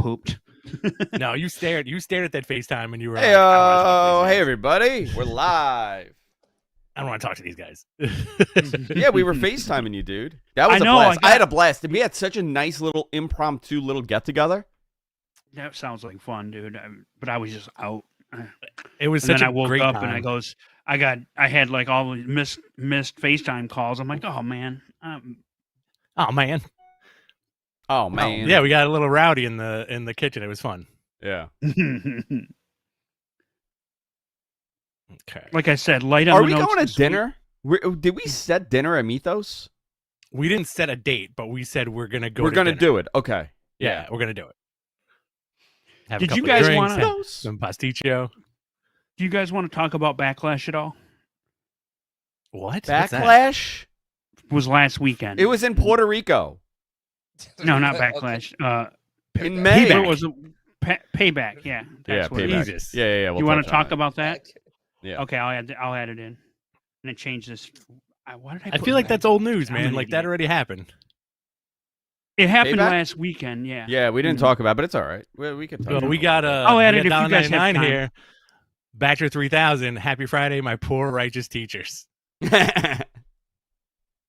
pooped. No, you stared at that FaceTime and you were Hey, like, I hey, everybody. We're live. don't want to talk to these guys. Yeah, we were FaceTiming you, dude. That was a blast. I had a blast. We had such a nice little impromptu little get-together. That sounds like fun, dude. But I was just out. It was and such then a I woke great up time. and I had like all the missed FaceTime calls. I'm like, oh man. Oh man. Oh man. Yeah, we got a little rowdy in the kitchen. It was fun. Yeah. Okay. Like I said, light on Are the we notes going to this dinner? Did we set dinner at Mythos? We didn't set a date, but we said we're gonna go. We're going to do it. Okay. Yeah, we're gonna do it. Have Did a you couple of guys drinks, wanna- have some pasticcio? Do you guys want to talk about Backlash at all? What? What's that? Backlash? Was last weekend. It was in Puerto Rico. No, not Backlash. In May. It was a payback. Yeah. That's what it payback. is. Jesus. Yeah. You want to talk about that? Yeah. Okay, I'll add it in. And then change this. Why did I? I put feel like back? that's old news, I'm man. an Like that idiot. already happened. It happened Payback? last weekend. Yeah. Yeah, we didn't talk about it, but it's all right. We can talk Well, about we got I'll add we it if got you guys have $1.99 time. here. Batcher 3000. Happy Friday, my poor righteous teachers. it.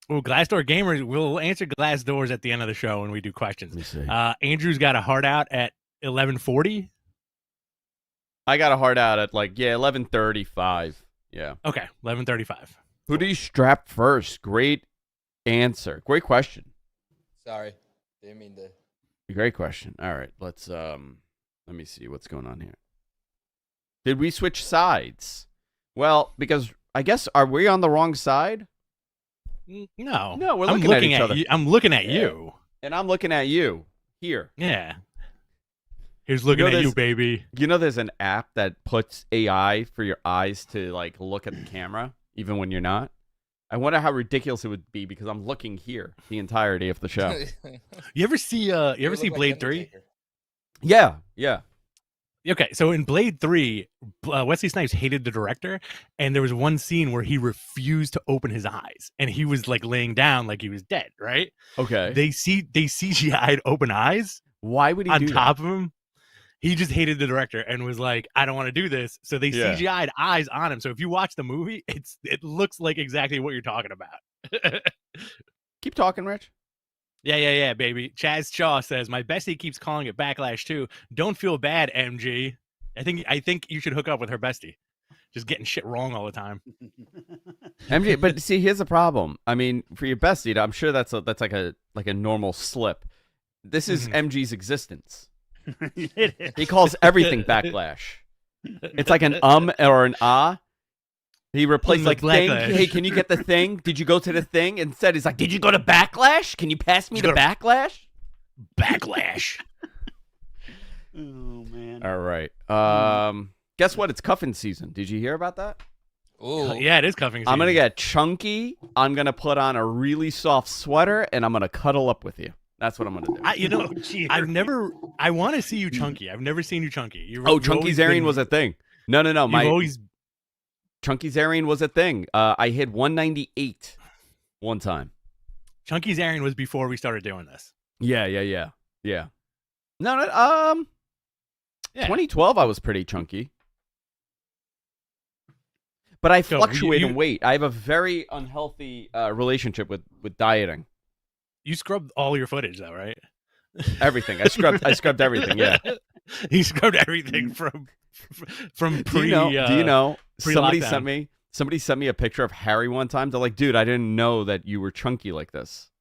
Well, Glassdoor Gamers, we'll answer Glassdoors at the end of the show when we do questions. Let me see. Andrew's got a heart out at 11:40. I got a heart out at 11:35. Yeah. Okay, 11:35. Who do you strap first? Great answer. Great question. Sorry, didn't mean to. Great question. All right, let's let me see what's going on here. Did we switch sides? Well, because I guess are we on the wrong side? No, No, we're I'm looking at each other. You. I'm looking at Yeah. you. And I'm looking at you here. Yeah. Here's looking at you, baby. You know, there's an app that puts AI for your eyes to look at the camera, even when you're not. I wonder how ridiculous it would be because I'm looking here the entirety of the show. You ever see Blade 3? Yeah. Okay, so in Blade 3, Wesley Snipes hated the director, and there was one scene where he refused to open his eyes, and he was laying down like he was dead, right? Okay. They CGI'd open eyes Why would he on do top of him. He just hated the director and was like, I don't want to do this. So they CGI'd eyes on him. So if you watch the movie, it looks like exactly what you're talking about. Keep talking, Rich. Yeah, baby. Chaz Shaw says, my bestie keeps calling it Backlash too. Don't feel bad, MG. I think you should hook up with her bestie. Just getting shit wrong all the time. MJ, but see, here's the problem. I mean, for your bestie, I'm sure that's like a normal slip. This is MG's existence. It is. He calls everything Backlash. It's like an or an ah. He replaced thing. Backlash. Hey, can you get the thing? Did you go to the thing? Instead, he's like, did you go to Backlash? Can you pass me the Backlash? Backlash. Oh man. All right. Guess what? It's cuffing season. Did you hear about that? Ooh. Yeah, it is cuffing season. I'm gonna get chunky. I'm gonna put on a really soft sweater, and I'm gonna cuddle up with you. That's what I'm gonna do. I want to see you chunky. I've never seen you chunky. Chunky Zarian was a thing. No. Always. Chunky Zarian was a thing. I hit 198 one time. Chunky Zarian was before we started doing this. Yeah. No. Yeah. 2012, I was pretty chunky. But I fluctuate in weight. I have a very unhealthy relationship with dieting. You scrubbed all your footage, though, right? Everything. I scrubbed everything. Yeah. He scrubbed everything from pre. Do you know? Somebody pre-lockdown. sent me a picture of Harry one time. They're like, dude, I didn't know that you were chunky like this.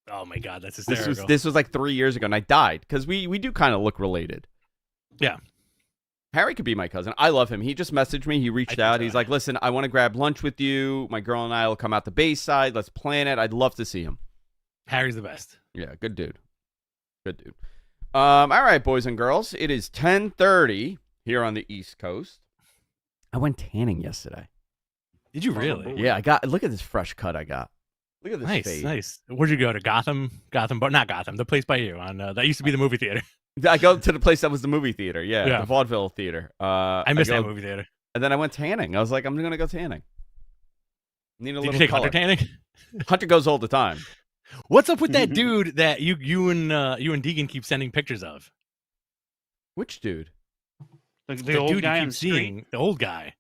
Oh my god, that's hysterical. This was like 3 years ago, and I died because we do kind of look related. Yeah. Harry could be my cousin. I love him. He just messaged me. He reached out. He's like, listen, I want to grab lunch with you. My girl and I will come out to Bayside. Let's plan it. I'd love to see him. Harry's the best. Yeah, good dude. All right, boys and girls. It is 10:30 here on the East Coast. I went tanning yesterday. Did you really? Yeah, look at this fresh cut I got. Look at this fade. Nice. Where'd you go to? Gotham, but not Gotham. The place by you on that used to be the movie theater. I go to the place that was the movie theater. Yeah. The vaudeville theater. I missed that movie theater. And then I went tanning. I was like, I'm gonna go tanning. Need a Did little you take color. Hunter tanning? Hunter goes all the time. What's up with that dude that you and Deegan keep sending pictures of? Which dude? The old dude guy you on keep the street. seeing, the old guy.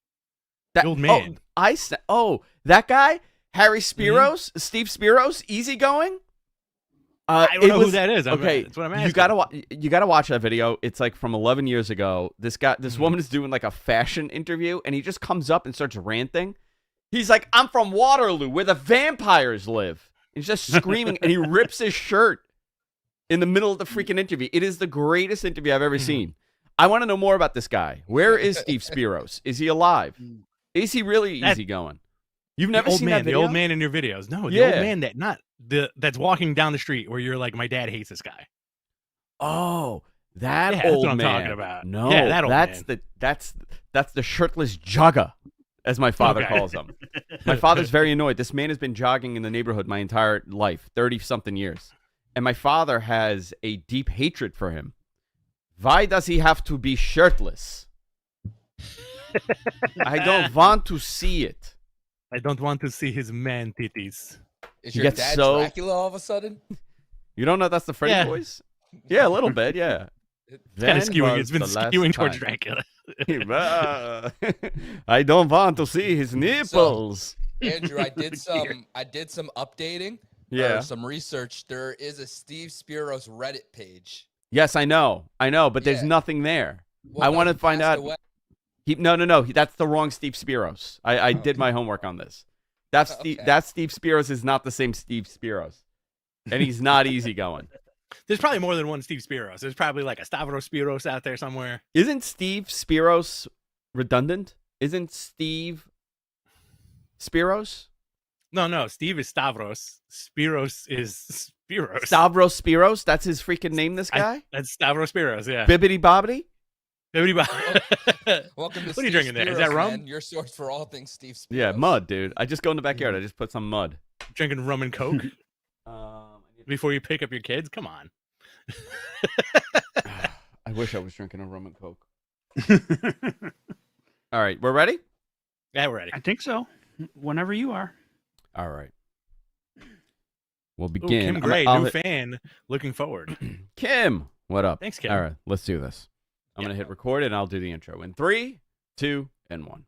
That old man. That guy, Harry Mm-hmm. Spiros, Steve Spiros, easygoing. I don't know who that is. Okay, That's what I'm asking. you gotta watch that video. It's like from 11 years ago. This woman is doing like a fashion interview, and he just comes up and starts ranting. He's like, "I'm from Waterloo, where the vampires live." He's just screaming, and he rips his shirt in the middle of the freaking interview. It is the greatest interview I've ever seen. I want to know more about this guy. Where is Steve Spiros? Is he alive? Is he really easygoing? You've never seen that video? The old man in your videos. No, the Yeah. old man that's walking down the street where you're like, my dad hates this guy. Oh, that Yeah, old that's what I'm man. talking about. No, Yeah, that old that's man. that's the shirtless jogger, as my father Okay. calls him. My father's very annoyed. This man has been jogging in the neighborhood my entire life, 30-something years. And my father has a deep hatred for him. Why does he have to be shirtless? I don't want to see it. I don't want to see his man titties. Is You your get dad so- Dracula all of a sudden? You don't know that's the Freddy Yeah. voice? Yeah, a little bit, yeah. Kind of Then skewing. was It's been the last skewing towards time. Dracula. I don't want to see his nipples. Andrew, I did some updating. Yeah. Or some research. There is a Steve Spiros Reddit page. Yes, I know, but there's Yeah. nothing there. Well, I no, want to he find passed out. away. No. That's the wrong Steve Spiros. I did my homework on this. That's Okay. that Steve Spiros is not the same Steve Spiros, and he's not easygoing. There's probably more than one Steve Spiros. There's probably like a Stavros Spiros out there somewhere. Isn't Steve Spiros redundant? Isn't Steve Spiros? No. Steve is Stavros. Spiros is Spiros. Stavros Spiros? That's his freaking name, this guy? That's Stavros Spiros, yeah. Bibbidi bobbidi? Welcome to What Steve are you drinking there? Is that Spiros, rum? man, your source for all things Steve Spiros. Yeah, mud, dude. I just go in the backyard. I just put some mud. Drinking rum and Coke before you pick up your kids? Come on. I wish I was drinking a rum and Coke. All right, we're ready? Yeah, we're ready. I think so. Whenever you are. All right. We'll Ooh, begin. Kim Gray, I'll new hit- fan. Looking forward. Kim, what up? Thanks, Kim. All right, let's do this. I'm Yeah. going to hit record and I'll do the intro in 3, 2, and 1.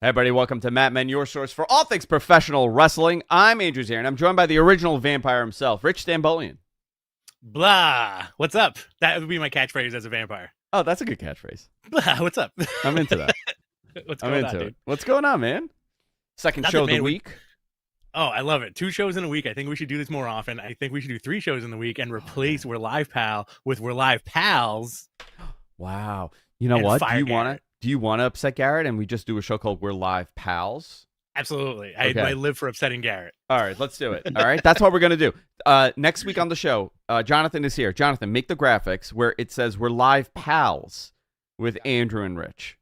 Hey, everybody, welcome to Matt Men, your source for all things professional wrestling. I'm Andrew Zier, and I'm joined by the original vampire himself, Rich Stambolian. Blah. What's up? That would be my catchphrase as a vampire. Oh, that's a good catchphrase. Blah. What's up? I'm into that. What's I'm going into on, it. dude? What's going on, man? Second Nothing, show of the man. week. Oh, I love it. 2 shows in a week. I think we should do this more often. I think we should do 3 shows in the week and replace We're Live Pal with We're Live Pals. Wow. You know And what? fire Do you want to upset Garrett and we just do a show called We're Live Pals? Absolutely. Okay. I live for upsetting Garrett. All right, let's do it. All right, that's what we're going to do. Next week on the show, Jonathan is here. Jonathan, make the graphics where it says We're Live Pals with Andrew and Rich.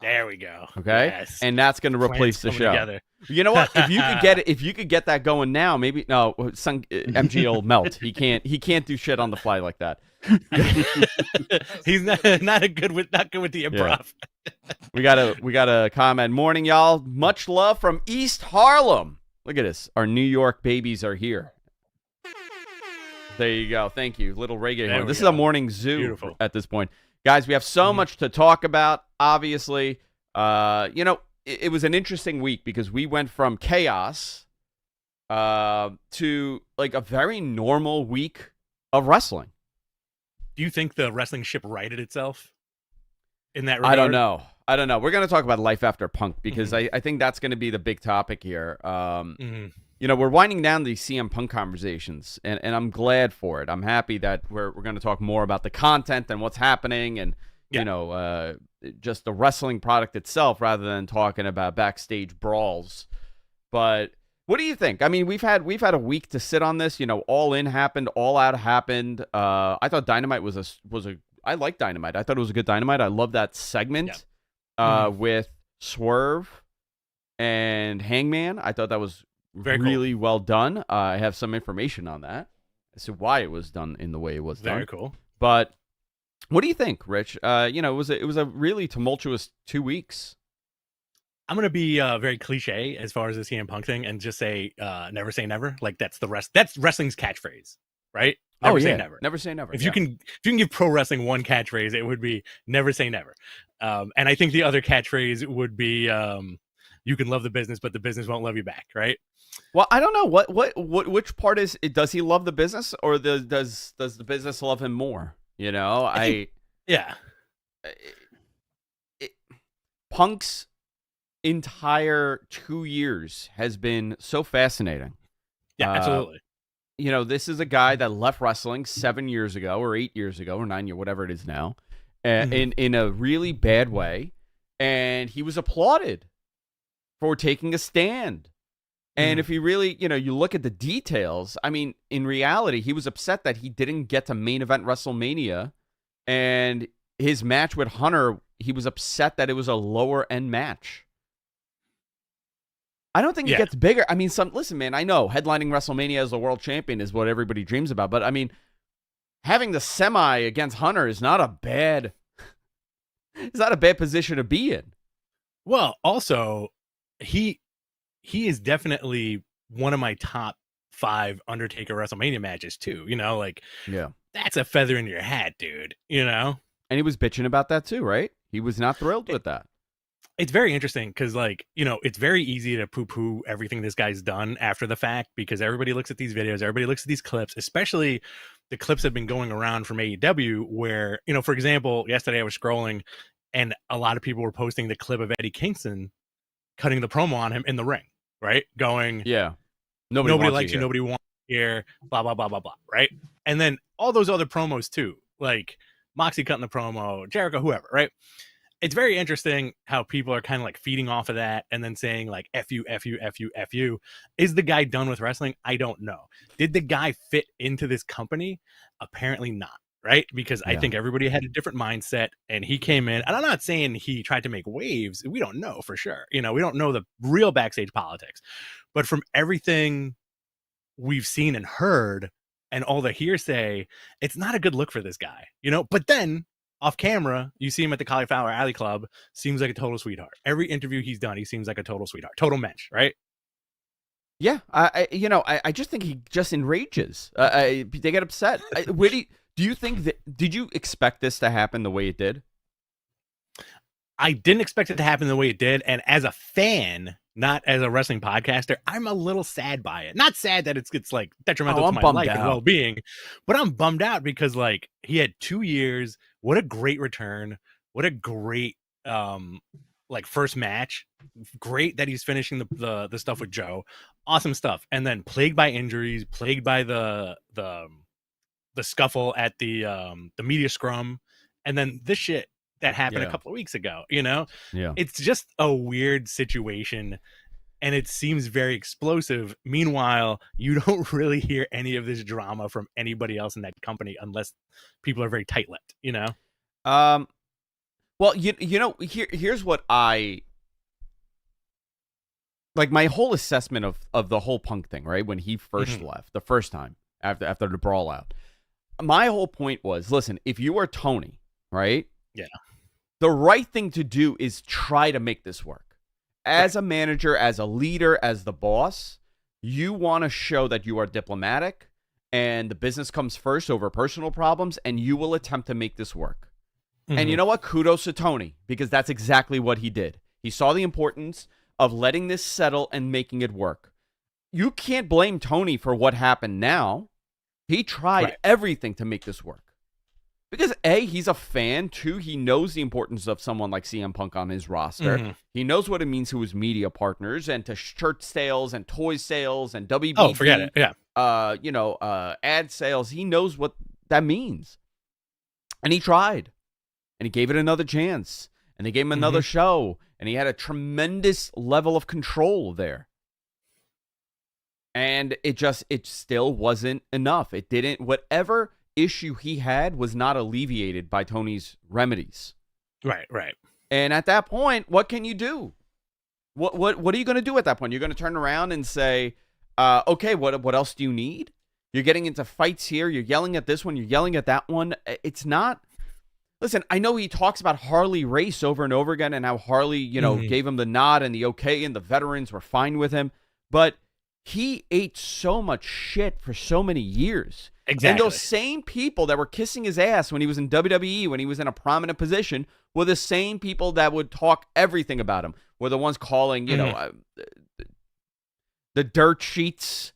There we go. Okay? Yes. And that's going to replace the Plans show. coming together. You know what? If you could get that going now, maybe MG will melt. He can't do shit on the fly like that. He's not good with the improv. We got a comment. Morning, y'all. Much love from East Harlem. Look at this. Our New York babies are here. There you go. Thank you. Little reggae horn. This is a morning zoo. Beautiful. At this point. Guys, we have so much to talk about. Obviously, it was an interesting week because we went from chaos to like a very normal week of wrestling. Do you think the wrestling ship righted itself in that regard? I don't know. We're going to talk about life after Punk because I think that's going to be the big topic here. We're winding down these CM Punk conversations, and I'm glad for it. I'm happy that we're going to talk more about the content and what's happening and, just the wrestling product itself rather than talking about backstage brawls. But what do you think? I mean, we've had a week to sit on this. All In happened, All Out happened. I thought Dynamite I like Dynamite. I thought it was a good Dynamite. I love that segment with Swerve and Hangman. I thought that was really well done. I have some information on that as to why it was done in the way it was done. Very cool. But what do you think, Rich? It was a really tumultuous 2 weeks. I'm gonna be very cliche as far as the CM Punk thing and just say never say never. Like that's wrestling's catchphrase, right? Never say never. Never say never. If you can give pro wrestling one catchphrase, it would be never say never. And I think the other catchphrase would be you can love the business, but the business won't love you back, right? Well, I don't know which part is it. Does he love the business, or does the business love him more? You know, Punk's entire 2 years has been so fascinating. Yeah, absolutely. You know, this is a guy that left wrestling 7 years ago, or 8 years ago, or 9 years, whatever it is now, in a really bad way, and he was applauded for taking a stand. And if you really, you look at the details, I mean, in reality, he was upset that he didn't get to main event WrestleMania, and his match with Hunter, he was upset that it was a lower end match. I don't think it gets bigger. I mean, listen, man, I know headlining WrestleMania as the world champion is what everybody dreams about, but I mean, having the semi against Hunter is not a bad, it's not a bad position to be in. Well, also, he is definitely one of my top 5 Undertaker WrestleMania matches too. That's a feather in your hat, dude. And he was bitching about that too, right? He was not thrilled with that. It's very interesting because, it's very easy to poo-poo everything this guy's done after the fact because everybody looks at these videos, everybody looks at these clips, especially the clips that have been going around from AEW where, for example, yesterday I was scrolling and a lot of people were posting the clip of Eddie Kingston cutting the promo on him in the ring, right? Going, nobody likes you, nobody wants you here, blah, blah, blah, blah, blah, right? And then all those other promos too, like Moxie cutting the promo, Jericho, whoever, right? It's very interesting how people are kind of like feeding off of that and then saying like, F you, F you, F you, F you. Is the guy done with wrestling? I don't know. Did the guy fit into this company? Apparently not, right? Because I think everybody had a different mindset and he came in, and I'm not saying he tried to make waves. We don't know for sure. We don't know the real backstage politics, but from everything we've seen and heard and all the hearsay, it's not a good look for this guy, but then off camera, you see him at the Cauliflower Alley Club, seems like a total sweetheart. Every interview he's done, he seems like a total sweetheart, total mensch, right? Yeah, I just think he just enrages. They get upset. Do you think that? Did you expect this to happen the way it did? I didn't expect it to happen the way it did, and as a fan, not as a wrestling podcaster, I'm a little sad by it. Not sad that it's like detrimental to my life and well-being, but I'm bummed out because he had 2 years. What a great return! What a great first match. Great that he's finishing the stuff with Joe. Awesome stuff. And then plagued by injuries, plagued by the scuffle at the media scrum, and then this shit that happened a couple of weeks ago. It's just a weird situation and it seems very explosive. Meanwhile, you don't really hear any of this drama from anybody else in that company unless people are very tight-lipped, Well, here's what I like. My whole assessment of the whole Punk thing, right? When he first left the first time after the brawl out, my whole point was, listen, if you are Tony, right? Yeah. The right thing to do is try to make this work. As a manager, as a leader, as the boss, you want to show that you are diplomatic and the business comes first over personal problems, and you will attempt to make this work. And you know what? Kudos to Tony, because that's exactly what he did. He saw the importance of letting this settle and making it work. You can't blame Tony for what happened now. He tried everything to make this work. Because A, he's a fan. 2, he knows the importance of someone like CM Punk on his roster. He knows what it means to his media partners and to shirt sales and toy sales and WBD. Oh, forget it. Yeah. Ad sales. He knows what that means. And he tried. And he gave it another chance. And they gave him another show. And he had a tremendous level of control there. And it still wasn't enough. It didn't, whatever issue he had was not alleviated by Tony's remedies. Right. And at that point, what can you do? What are you going to do at that point? You're going to turn around and say, okay, what else do you need? You're getting into fights here. You're yelling at this one. You're yelling at that one. It's not. Listen, I know he talks about Harley Race over and over again and how Harley, gave him the nod and the okay and the veterans were fine with him. But he ate so much shit for so many years. Exactly. And those same people that were kissing his ass when he was in WWE, when he was in a prominent position, were the same people that would talk everything about him. Were the ones calling, the dirt sheets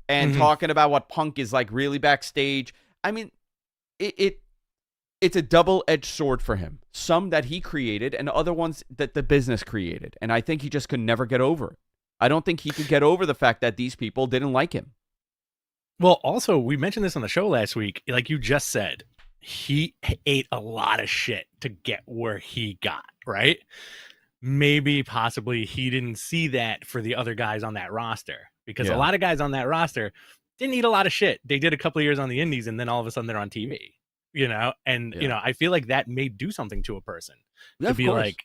and talking about what Punk is like really backstage. I mean, it's a double-edged sword for him. Some that he created and other ones that the business created. And I think he just could never get over it. I don't think he could get over the fact that these people didn't like him. Well, also, we mentioned this on the show last week. Like you just said, he ate a lot of shit to get where he got, right? Maybe, possibly, he didn't see that for the other guys on that roster. Because a lot of guys on that roster didn't eat a lot of shit. They did a couple of years on the indies, and then all of a sudden they're on TV. And I feel like that may do something to a person. To be like,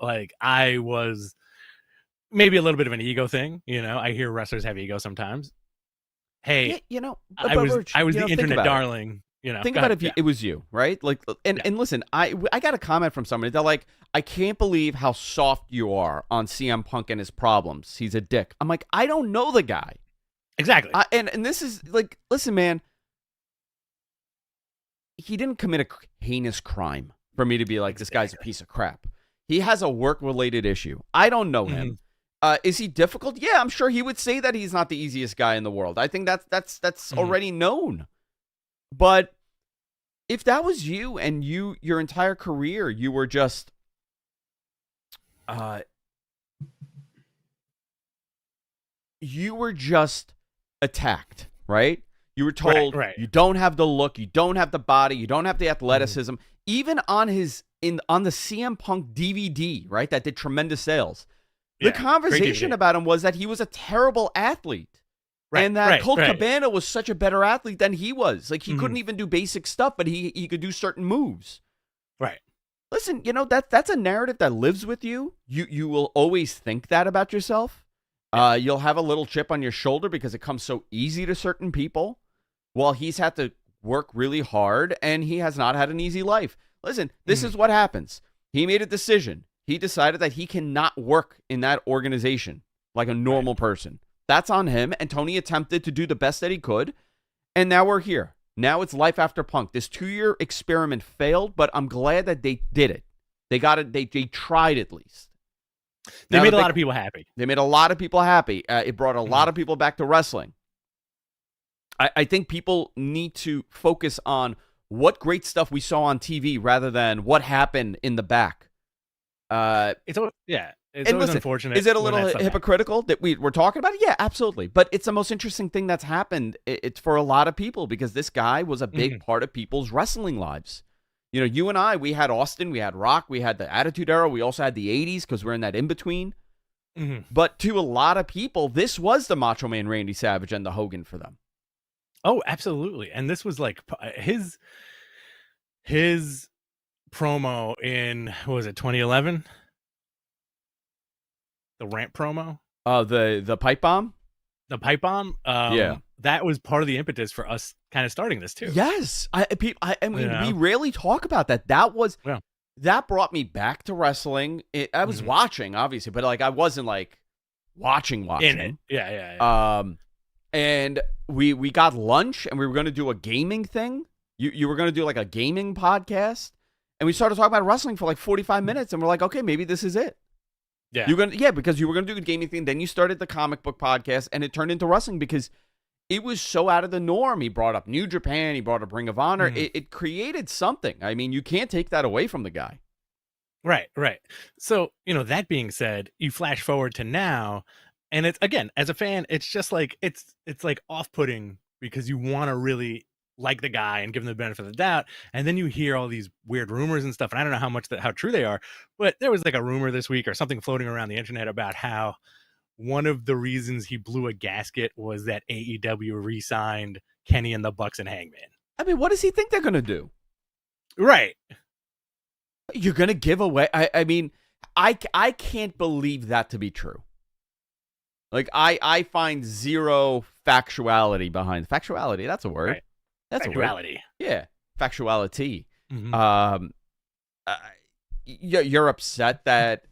like I was maybe a little bit of an ego thing. I hear wrestlers have ego sometimes. Hey, I was the internet darling. Think about if it was you, right? Like, and listen, I got a comment from somebody. They're like, I can't believe how soft you are on CM Punk and his problems. He's a dick. I'm like, I don't know the guy. Exactly. And this is like, listen, man, he didn't commit a heinous crime for me to be like, this guy's a piece of crap. He has a work-related issue. I don't know him. Is he difficult? Yeah, I'm sure he would say that he's not the easiest guy in the world. I think that's already known. But if that was you and your entire career, you were just attacked, right? You were told you don't have the look, you don't have the body, you don't have the athleticism. Even on the CM Punk DVD, right? That did tremendous sales. The conversation about him was that he was a terrible athlete. And that Colt Cabana was such a better athlete than he was. Like, he couldn't even do basic stuff, but he could do certain moves. Right. Listen, that's a narrative that lives with you. You will always think that about yourself. You'll have a little chip on your shoulder because it comes so easy to certain people. Well, he's had to work really hard, and he has not had an easy life. Listen, this is what happens. He made a decision. He decided that he cannot work in that organization like a normal person. That's on him, and Tony attempted to do the best that he could, and now we're here. Now it's life after Punk. This 2-year experiment failed, but I'm glad that they did it. They got it. They tried at least. They made a lot of people happy. They made a lot of people happy. It brought a lot of people back to wrestling. I think people need to focus on what great stuff we saw on TV rather than what happened in the back. It's always unfortunate. Is it a little hypocritical that we're talking about it? Yeah, absolutely. But it's the most interesting thing that's happened. It's for a lot of people because this guy was a big part of people's wrestling lives. You and I, we had Austin, we had Rock, we had the Attitude Era, we also had the 80s because we're in that in-between. But to a lot of people, this was the Macho Man Randy Savage and the Hogan for them. Oh, absolutely. And this was like his promo in, what was it, 2011? The rant promo? The pipe bomb? The pipe bomb? Yeah. That was part of the impetus for us kind of starting this too. Yes. We rarely talk about that. That brought me back to wrestling. I was watching, obviously, but like I wasn't like watching. In it. Yeah. And we got lunch and we were going to do a gaming thing. You were going to do like a gaming podcast. And we started talking about wrestling for like 45 minutes. And we're like, okay, maybe this is it. Yeah. Because you were going to do the gaming thing. Then you started the comic book podcast and it turned into wrestling because it was so out of the norm. He brought up New Japan. He brought up Ring of Honor. It created something. I mean, you can't take that away from the guy. Right. So, that being said, you flash forward to now. And it's, again, as a fan, it's just like, it's like off-putting because you want to really like the guy and give him the benefit of the doubt. And then you hear all these weird rumors and stuff. And I don't know how true they are, but there was like a rumor this week or something floating around the internet about how one of the reasons he blew a gasket was that AEW re-signed Kenny and the Bucks and Hangman. I mean, what does he think they're going to do? Right. You're going to give away. I mean, I can't believe that to be true. Like, I find zero factuality behind factuality. That's a word. Right. That's factuality. A word. Yeah. Factuality. You're upset that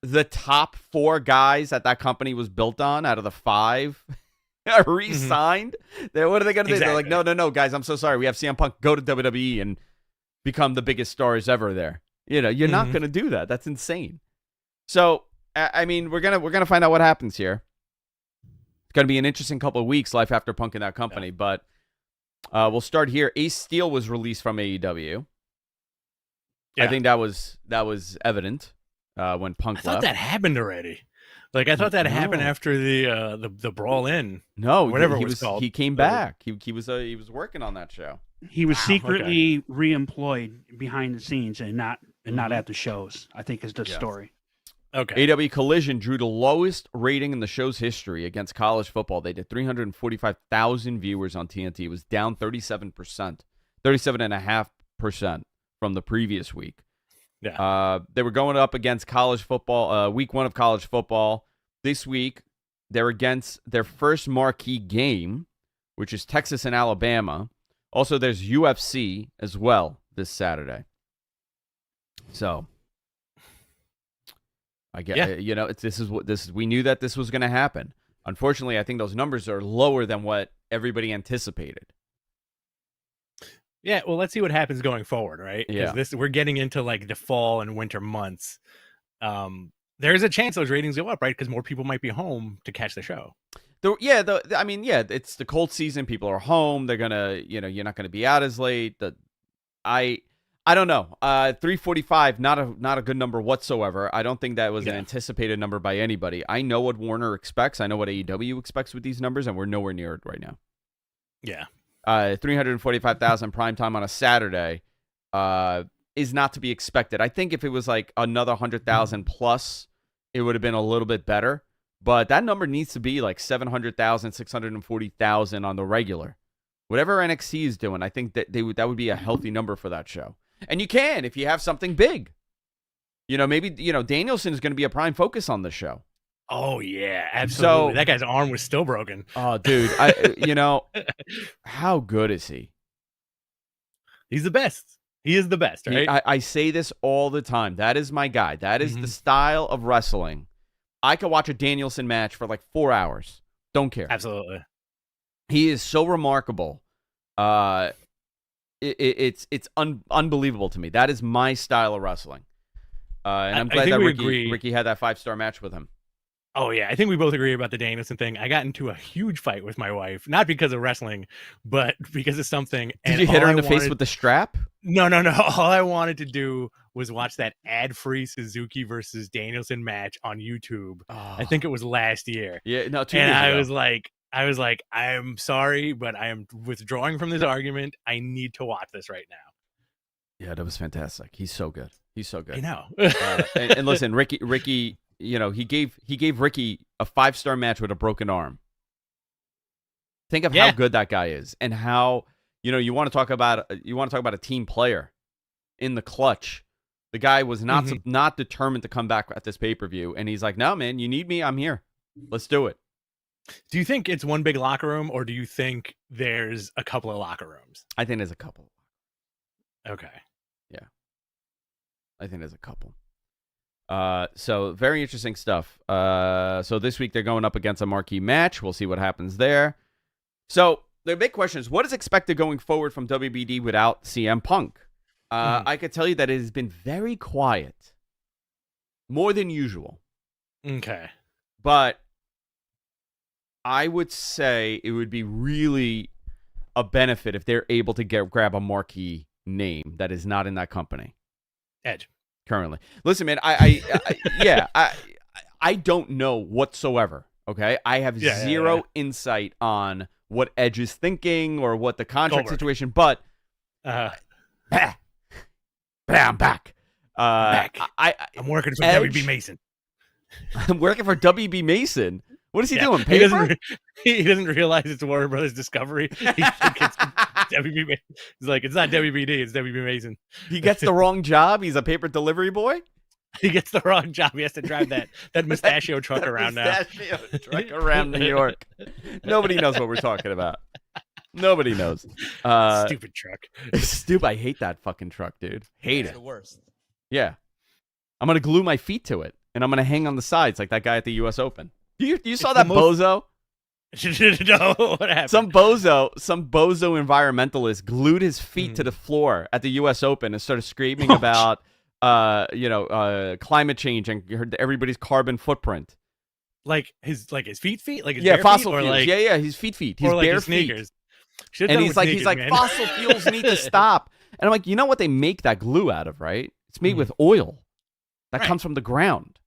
the top 4 guys that company was built on out of the 5 re-signed. What are they going to do? They're like, no, guys, I'm so sorry. We have CM Punk go to WWE and become the biggest stars ever there. You're not going to do that. That's insane. So, I mean, we're gonna find out what happens here. It's going to be an interesting couple of weeks, life after Punk in that company. But we'll start here. Ace Steel was released from AEW. Yeah. I think that was evident when Punk left. I thought that happened already. Like, I thought that happened after the Brawl In. No, whatever it was called. He came back. He was working on that show. He was secretly reemployed behind the scenes and not at the shows, I think is the story. Okay. AEW Collision drew the lowest rating in the show's history against college football. They did 345,000 viewers on TNT. It was down 37%, 37.5% from the previous week. Yeah. They were going up against college football, week 1 of college football. This week, they're against their first marquee game, which is Texas and Alabama. Also, there's UFC as well this Saturday. So, I get we knew that this was going to happen. Unfortunately, I think those numbers are lower than what everybody anticipated. Yeah, well, let's see what happens going forward, right? Because we're getting into like the fall and winter months. There's a chance those ratings go up, right? Because more people might be home to catch the show. It's the cold season. People are home. They're gonna, you're not gonna be out as late. I don't know. 345, not a good number whatsoever. I don't think that was an anticipated number by anybody. I know what Warner expects. I know what AEW expects with these numbers, and we're nowhere near it right now. Yeah. 345,000 primetime on a Saturday is not to be expected. I think if it was like another 100,000 plus, it would have been a little bit better. But that number needs to be like 700,000, 640,000 on the regular. Whatever NXT is doing, I think that that would be a healthy number for that show. And you can if you have something big. Maybe Danielson is going to be a prime focus on the show. Oh yeah, absolutely. So, that guy's arm was still broken. Oh, dude, how good is he? He's the best. He is the best, right? I say this all the time. That is my guy. That is the style of wrestling. I could watch a Danielson match for like 4 hours. Don't care. Absolutely. He is so remarkable. It's unbelievable to me. That is my style of wrestling. And I'm glad that Ricky had that 5-star match with him. Oh, yeah. I think we both agree about the Danielson thing. I got into a huge fight with my wife, not because of wrestling, but because of something. Did you hit her in the face with the strap? No. All I wanted to do was watch that ad-free Suzuki versus Danielson match on YouTube. Oh. I think it was last year. Yeah, no, 2 years ago. I was like, I'm sorry, but I am withdrawing from this argument. I need to watch this right now. Yeah, that was fantastic. He's so good. I know. And listen, Ricky, he gave Ricky a 5-star match with a broken arm. Think of how good that guy is, and how you want to talk about a team player in the clutch. The guy was not determined to come back at this pay-per-view, and he's like, "No, man, you need me. I'm here. Let's do it." Do you think it's one big locker room, or do you think there's a couple of locker rooms? I think there's a couple. Okay. Yeah. I think there's a couple. So very interesting stuff. So this week they're going up against a marquee match. We'll see what happens there. So the big question is, what is expected going forward from WBD without CM Punk? I could tell you that it has been very quiet. More than usual. Okay. But I would say it would be really a benefit if they're able to grab a marquee name that is not in that company. Edge. Currently. Listen, man, I don't know whatsoever, okay? I have zero insight on what Edge is thinking or what the contract situation, but I'm back. I'm working for WB Mason. I'm working for WB Mason? What is he doing? Paper? He doesn't realize it's Warner Brothers Discovery. He thinks it's WB Mason. He's like, it's not WBD, it's WB Mason. He gets the wrong job? He's a paper delivery boy? He gets the wrong job. He has to drive that mustachio truck around now. Mustachio truck around New York. Nobody knows what we're talking about. Nobody knows. Stupid truck. Stupid. I hate that fucking truck, dude. Hate it. The worst. Yeah. I'm going to glue my feet to it, and I'm going to hang on the sides like that guy at the U.S. Open. You saw that bozo? No, what happened? Some bozo environmentalist glued his feet to the floor at the U.S. Open and started screaming about, climate change and everybody's carbon footprint. Like his feet, like his Yeah, bare fossil feet, or fuels. like, yeah, his feet, his or like bare his feet. sneakers. Should've And done he's with like, sneakers, man. fossil fuels need to stop. And I'm like, you know what they make that glue out of, right? It's made with oil that comes from the ground.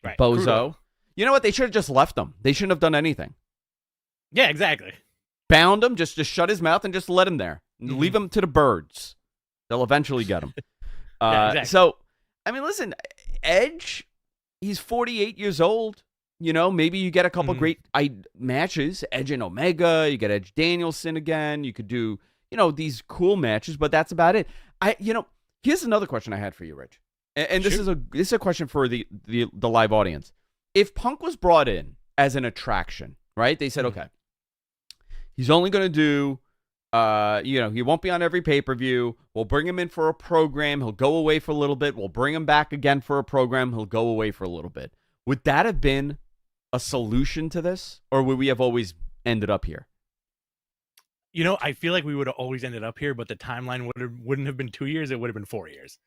Right. Bozo. You know what? They should have just left him. They shouldn't have done anything. Yeah, exactly. Bound him, just shut his mouth and just let him there. Leave him to the birds. They'll eventually get him. Yeah, exactly. So, I mean, listen, Edge, he's 48 years old. You know, maybe you get a couple great matches. Edge and Omega. You get Edge Danielson again. You could do, these cool matches, but that's about it. Here's another question I had for you, Rich. And this is a question for the live audience. If Punk was brought in as an attraction, right? They said, okay, he's only going to do, he won't be on every pay-per-view. We'll bring him in for a program. He'll go away for a little bit. We'll bring him back again for a program. He'll go away for a little bit. Would that have been a solution to this? Or would we have always ended up here? I feel like we would have always ended up here, but the timeline wouldn't have been 2 years. It would have been 4 years.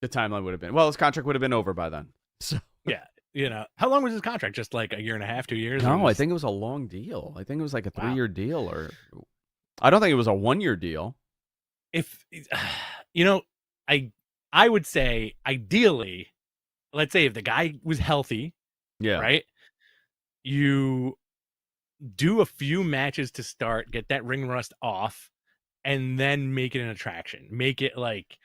The timeline would have been, his contract would have been over by then. So Yeah. How long was his contract? Just like a year and a half, 2 years? No, I think it was a long deal. I think it was like a 3-year deal, or I don't think it was a 1-year deal. If I would say ideally, let's say if the guy was healthy, right? You do a few matches to start, get that ring rust off, and then make it an attraction. Make it like,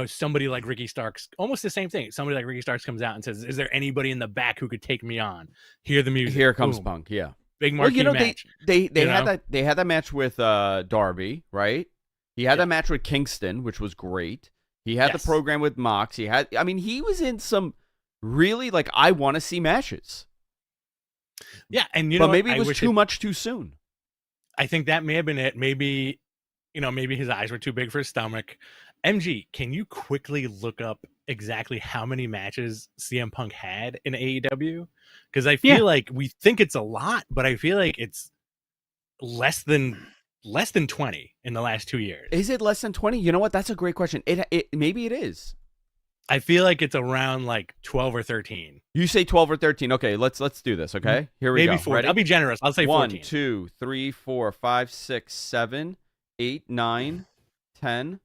somebody like Ricky Starks, almost the same thing. Somebody like Ricky Starks comes out and says, is there anybody in the back who could take me on? Hear the music. Here comes Boom. Punk, yeah. Big marquee match. They had that match with Darby, right? He had that match with Kingston, which was great. He had the program with Mox. He was in some really, like, I want to see matches. Yeah, and but maybe it was too much too soon. I think that may have been it. Maybe, maybe his eyes were too big for his stomach. MG, can you quickly look up exactly how many matches CM Punk had in AEW? Because I feel like we think it's a lot, but I feel like it's less than 20 in the last 2 years. Is it less than 20? You know what? That's a great question. It maybe it is. I feel like it's around like 12 or 13. You say 12 or 13. Okay, let's do this, okay? Here we go. Maybe 14. Ready? I'll be generous. I'll say 14. 1, 2, 3, 4, 5, 6, 7, 8, 9, 10,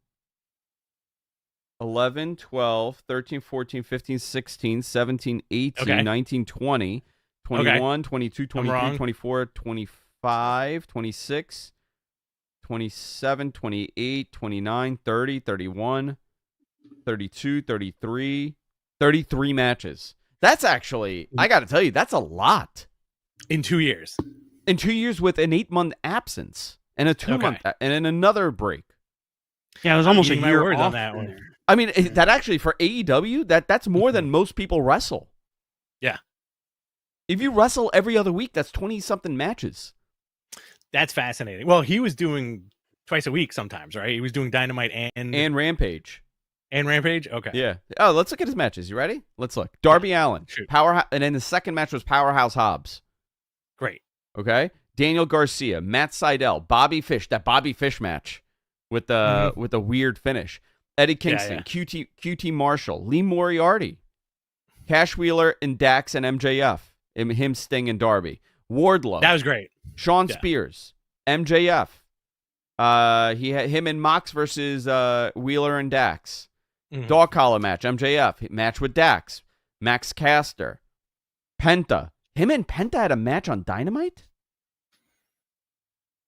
11, 12, 13, 14, 15, 16, 17, 18, 19, 20, 21, 22, 23, 24, 25, 26, 27, 28, 29, 30, 31, 32, 33, 33 matches. That's actually, I got to tell you, that's a lot. In 2 years. In 2 years with an 8-month absence and a 2-month and then another break. Yeah, it was almost a year words off on that one. there. I mean, that actually, for AEW, that's more than most people wrestle. Yeah. If you wrestle every other week, that's 20-something matches. That's fascinating. Well, he was doing twice a week sometimes, right? He was doing Dynamite and Rampage. And Rampage? Okay. Yeah. Oh, let's look at his matches. You ready? Let's look. Darby Allin. Powerhouse, and then the second match was Powerhouse Hobbs. Great. Okay. Daniel Garcia, Matt Sydal, Bobby Fish, that Bobby Fish match with the weird finish. Eddie Kingston, QT Marshall, Lee Moriarty, Cash Wheeler, and Dax and MJF, and him, Sting, and Darby. Wardlow. That was great. Sean Spears, MJF. He had him and Mox versus Wheeler and Dax. Dog collar match, MJF. Match with Dax. Max Caster. Penta. Him and Penta had a match on Dynamite?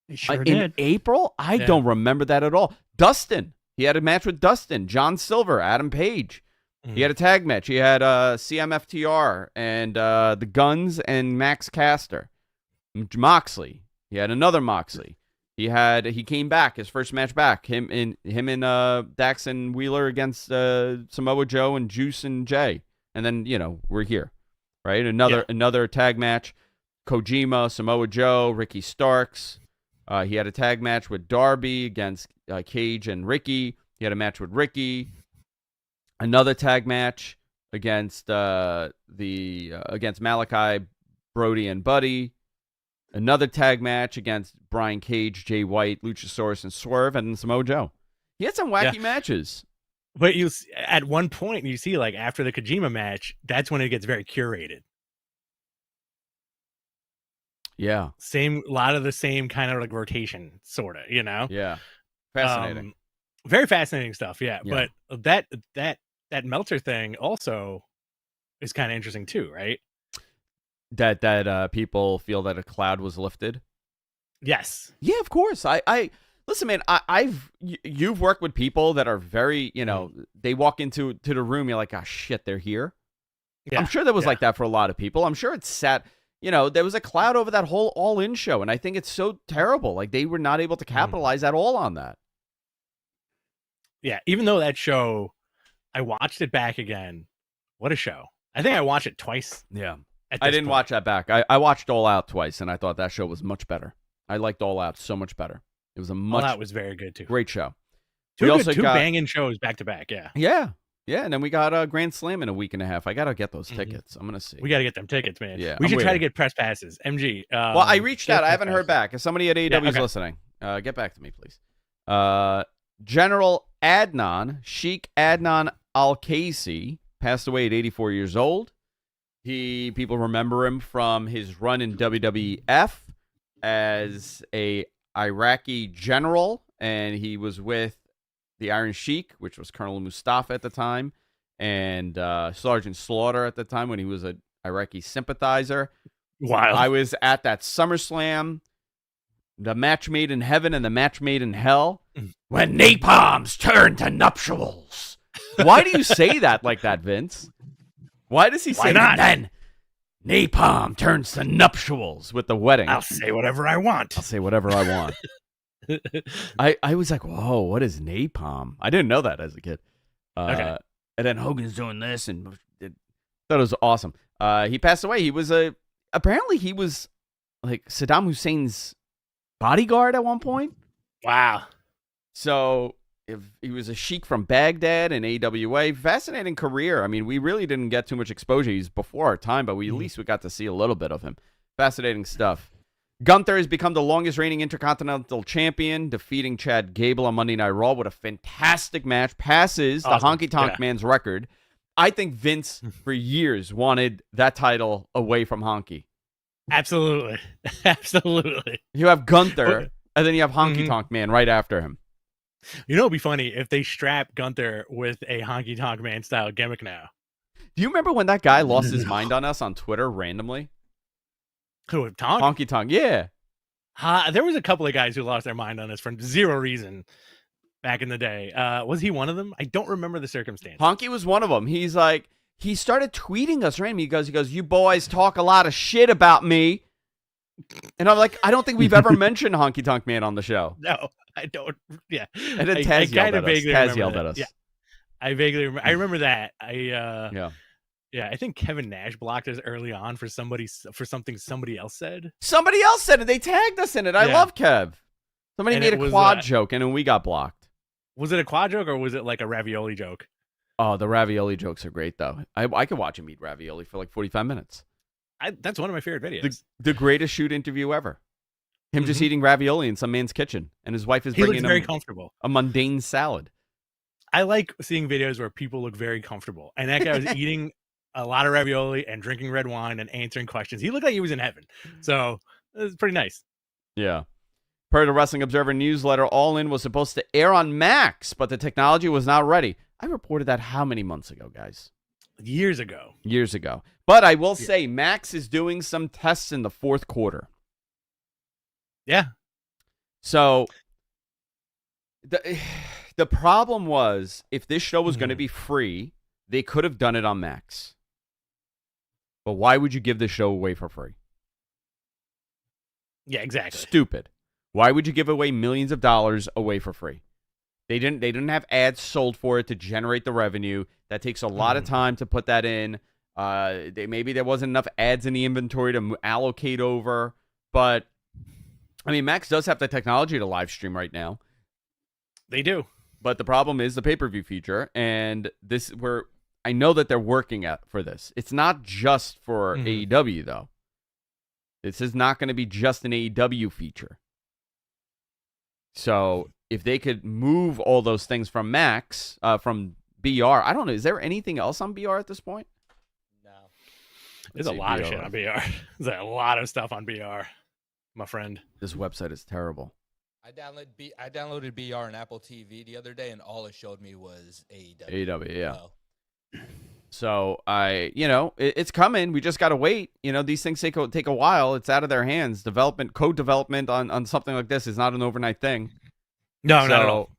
They sure in did. April? I don't remember that at all. Dustin. He had a match with Dustin. John Silver, Adam Page. He had a tag match. He had CMFTR and the Guns and Max Caster. Moxley. He had another Moxley. He came back, his first match back. Him and Dax and Wheeler against Samoa Joe and Juice and Jay. And then, we're here. Right? Another tag match. Kojima, Samoa Joe, Ricky Starks. He had a tag match with Darby against Cage and Ricky. He had a match with Ricky. Another tag match against against Malachi, Brody, and Buddy. Another tag match against Brian Cage, Jay White, Luchasaurus, and Swerve, and Samoa Joe. He had some wacky matches. But at one point, you see, like, after the Kojima match, that's when it gets very curated. Yeah. A lot of the same kind of, like, rotation, sort of, Yeah. Fascinating. Very fascinating stuff, yeah. But that Meltzer thing also is kind of interesting, too, right? That people feel that a cloud was lifted. Yes. Yeah, of course. I listen, man. You've worked with people that are very, they walk into the room. You're like, oh shit, they're here. Yeah. I'm sure that was like that for a lot of people. I'm sure it's sad. There was a cloud over that whole All In show, and I think it's so terrible. Like they were not able to capitalize at all on that. Yeah, even though that show, I watched it back again. What a show! I think I watched it twice. Yeah. I didn't watch that back. I watched All Out twice, and I thought that show was much better. I liked All Out so much better. It was All Out was very good too. Great show. Two banging shows back to back. Yeah. Yeah. Yeah. And then we got a Grand Slam in a week and a half. I gotta get those tickets. I'm gonna see. We gotta get them tickets, man. Yeah. We should try to get press passes. MG. Well, I reached out. I haven't heard back. If somebody at AEW is listening, get back to me, please. General Sheikh Adnan Al-Kaisi passed away at 84 years old. People remember him from his run in WWF as a Iraqi general, and he was with the Iron Sheik, which was Colonel Mustafa at the time, and Sergeant Slaughter at the time when he was an Iraqi sympathizer. Wow. I was at that SummerSlam, the match made in heaven and the match made in hell, when napalms turn to nuptials. Why do you say that like that, Vince? Why does he say that? Then napalm turns to nuptials with the wedding. I'll say whatever I want. I'll say whatever I want. I was like, whoa, what is napalm? I didn't know that as a kid. Okay. And then Hogan's doing this, and thought it was awesome. He passed away. He was apparently he was like Saddam Hussein's bodyguard at one point. Wow. So if he was a sheik from Baghdad and AWA, fascinating career. I mean, we really didn't get too much exposure. He's before our time, but at least we got to see a little bit of him. Fascinating stuff. Gunther has become the longest reigning Intercontinental Champion, defeating Chad Gable on Monday Night Raw with a fantastic match. Passes the Honky Tonk Man's record. I think Vince, for years, wanted that title away from Honky. Absolutely. Absolutely. You have Gunther, and then you have Honky Tonk Man right after him. It'd be funny if they strap Gunther with a Honky Tonk Man style gimmick now. Do you remember when that guy lost his mind on us on Twitter randomly? Who, Tonk? Honky Tonk, yeah. There was a couple of guys who lost their mind on us for zero reason back in the day. Was he one of them? I don't remember the circumstance. Honky was one of them. He's like, he started tweeting us randomly. He goes, you boys talk a lot of shit about me. And I'm like, I don't think we've ever mentioned Honky Tonk Man on the show. No, I don't. Yeah. And then Taz yelled at us. Yeah. I vaguely remember. I remember that. Yeah, I think Kevin Nash blocked us early on for something somebody else said. Somebody else said it. They tagged us in it. I love Kev. Somebody made a quad joke, and then we got blocked. Was it a quad joke, or was it like a ravioli joke? Oh, the ravioli jokes are great, though. I could watch him eat ravioli for like 45 minutes. That's one of my favorite videos. The greatest shoot interview ever. Him just eating ravioli in some man's kitchen, and his wife is bringing him very comfortable. A mundane salad. I like seeing videos where people look very comfortable, and that guy was eating a lot of ravioli and drinking red wine and answering questions. He looked like he was in heaven, so it was pretty nice. Yeah. Per the Wrestling Observer newsletter, All In was supposed to air on Max, but the technology was not ready. I reported that how many months ago, guys? Years ago. But I will say, Max is doing some tests in the fourth quarter. Yeah. So the problem was, if this show was going to be free, they could have done it on Max. But why would you give the show away for free? Yeah, exactly. Stupid. Why would you give away millions of dollars away for free? They didn't have ads sold for it to generate the revenue. That takes a lot of time to put that in. Maybe there wasn't enough ads in the inventory to allocate over. But, I mean, Max does have the technology to live stream right now. They do. But the problem is the pay-per-view feature. And I know that they're working for this. It's not just for AEW, though. This is not going to be just an AEW feature. So if they could move all those things from Max, from BR, I don't know. Is there anything else on BR at this point? No. There's a lot of shit on BR. There's a lot of stuff on BR, my friend. This website is terrible. I downloaded BR on Apple TV the other day, and all it showed me was AEW. AEW, yeah. Oh. So it's coming. We just got to wait. These things take a while. It's out of their hands. Code development on something like this is not an overnight thing. No, not at all.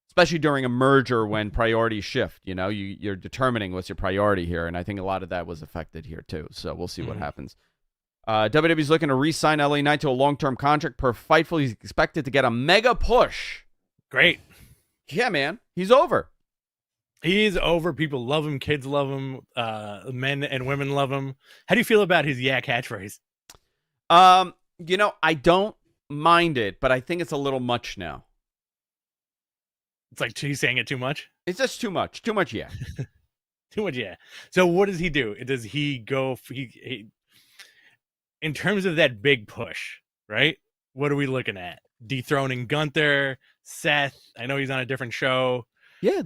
Especially during a merger when priorities shift. You're determining what's your priority here, and I think a lot of that was affected here too. So we'll see what happens. WWE's looking to re-sign LA Knight to a long-term contract per Fightful. He's expected to get a mega push. Great. Yeah, man. He's over. He's over. People love him. Kids love him. Men and women love him. How do you feel about his yak catchphrase? I don't mind it, but I think it's a little much now. It's like he's saying it too much. It's just too much. Too much, yeah. Too much, yeah. So what does he do? Does he go? He in terms of that big push, right? What are we looking at? Dethroning Gunther, Seth. I know he's on a different show. Yeah,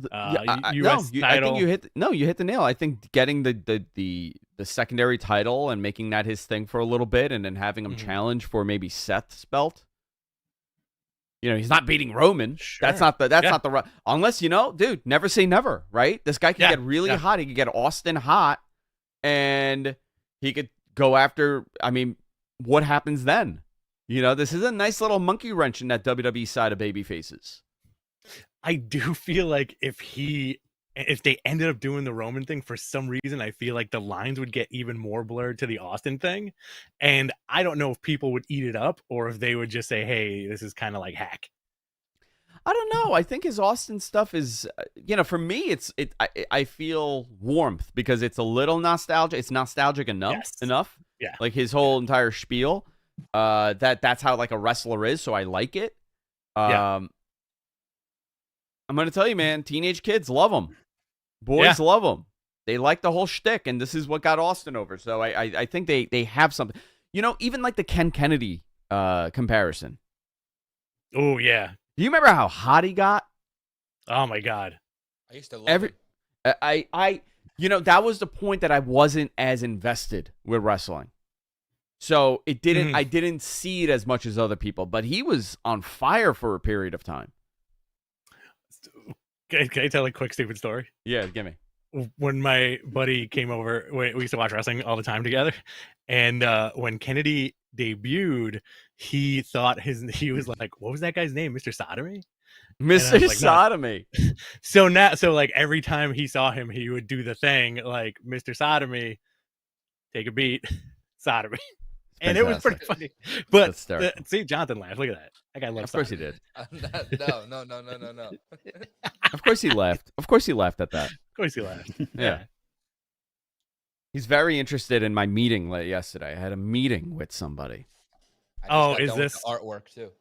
U.S. title. I think you hit the nail. I think getting the secondary title and making that his thing for a little bit, and then having him challenge for maybe Seth's belt. He's not beating Roman. Sure. That's not the unless dude. Never say never, right? This guy can get really hot. He could get Austin hot, and he could go after. I mean, what happens then? This is a nice little monkey wrench in that WWE side of baby faces. I do feel like if they ended up doing the Roman thing for some reason, I feel like the lines would get even more blurred to the Austin thing. And I don't know if people would eat it up or if they would just say, hey, this is kind of like hack. I don't know. I think his Austin stuff is, for me, I feel warmth because it's a little nostalgic. It's nostalgic enough. Yeah. Like his whole entire spiel, that's how like a wrestler is. So I like it. I'm going to tell you, man, teenage kids love him. Boys love him. They like the whole shtick, and this is what got Austin over. So I think they have something. Even like the Ken Kennedy comparison. Oh, yeah. Do you remember how hot he got? Oh, my God. I used to love it. That was the point that I wasn't as invested with wrestling. So it didn't. I didn't see it as much as other people, but he was on fire for a period of time. Can I tell a quick stupid story? Yeah, give me. When my buddy came over, we used to watch wrestling all the time together. And when Kennedy debuted, he thought he was like, what was that guy's name? Mr. Sodomy? Mr. Like, Sodomy. No. So like every time he saw him, he would do the thing like Mr. Sodomy, take a beat, Sodomy. And it was pretty funny. But see, Jonathan laughed. Look at that. That guy loves. Of course he did. No. Of course he laughed. Of course he laughed at that. Of course he laughed. Yeah. He's very interested in my meeting yesterday. I had a meeting with somebody. Is this the artwork too?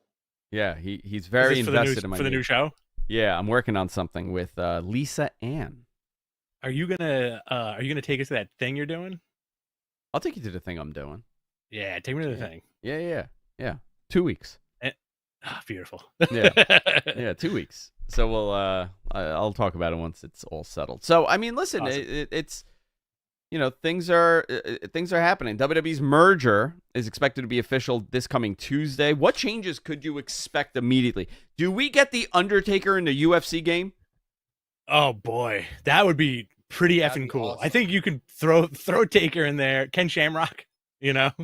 Yeah, he's very invested in my for the new show. Yeah, I'm working on something with Lisa Ann. Are you gonna take us to that thing you're doing? I'll take you to the thing I'm doing. Yeah, take me to the thing. Yeah. 2 weeks. Beautiful. Yeah, 2 weeks. So we'll I'll talk about it once it's all settled. So I mean, listen, awesome. It's things are happening. WWE's merger is expected to be official this coming Tuesday. What changes could you expect immediately? Do we get the Undertaker in the UFC game? Oh boy, that would be pretty effing cool. Awesome. I think you could throw Taker in there. Ken Shamrock. That's